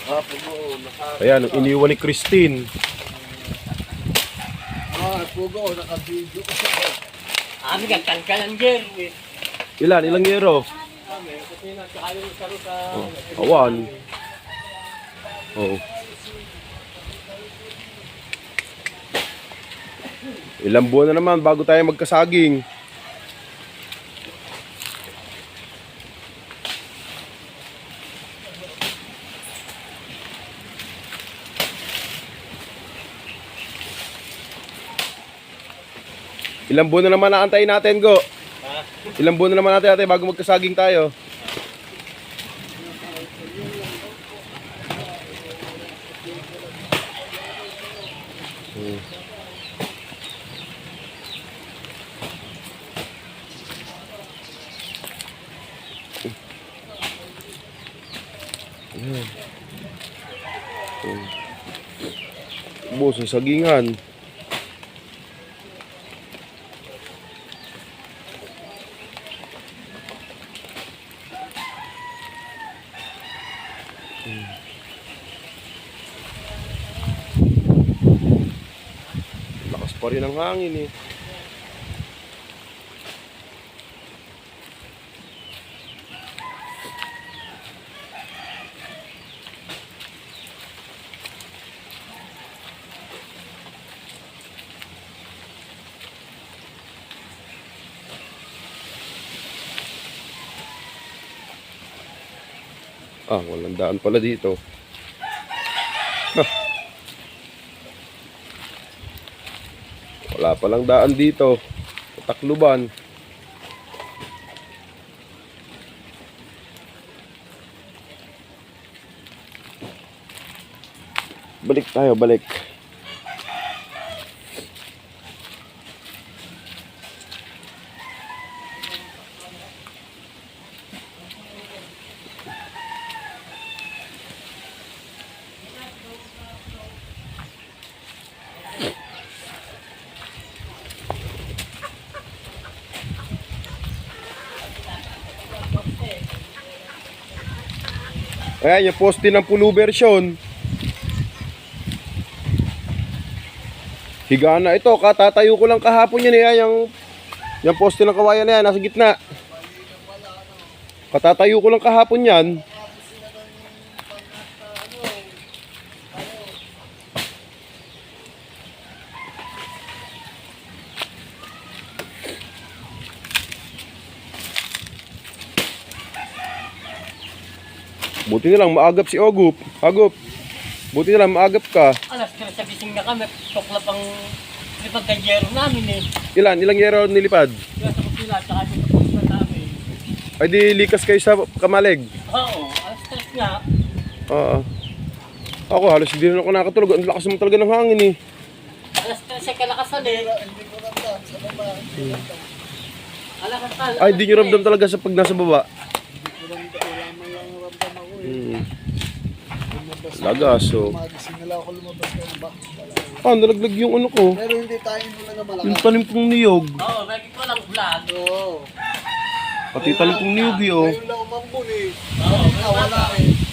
Pugo. Ayan, iniwan ni Christine. Pugo, naka-video. Ami gantan ka ng Jerry. Ilang yero? Ami, kasi nagkakayo sa ruta. Awan. Oh. Ilang buwan na naman bago tayo magkasaging. Ilang buwan na naman naantayin natin, Go? Ha? Ilang buwan na naman natin bago magkasaging tayo? Ubos ang sagingan. Lakas pa rin ang hangin eh. Walang daan pala dito. Wala palang daan dito. Takluban. Balik tayo, balik. Ayan, yung poste ng pulo version. Higa na ito, katatayo ko lang kahapon yan eh. Yung poste ng kawayan na yan, nasa gitna. Katatayo ko lang kahapon yan. Buti na lang maagap si Ogup. Agup. Buti na lang maagap ka. Alas ka sa gising na kami. Tuklap ang lipag ng Jerry namin eh. Ilang yero nilipad? Kaya sa kusila, tsaka yung kapag namin. Ay di likas kayo sa Kamaleg. Oo, alas 3 nga. Oo. Ako halos hindi na ako nakatulog. Ang lakas mo talaga ng hangin eh. Alas 3 siya kalakasan eh. Hindi ko ramdam sa baba. Alakasan. Ay di nyo ramdam talaga sa pag nasa baba. Wala man lang ramdam ako eh. Lagas so. Magising na lang ako lumabas ka ng box. Nalaglag yung ano ko. Pero hindi tayo muna na malakas. Yung tanim kong niyog. Oo, bakit ko lang vlog. Oo. Pati tanim kong niyog eh oh. Ngayon lang umambun eh. Oo, Wala eh.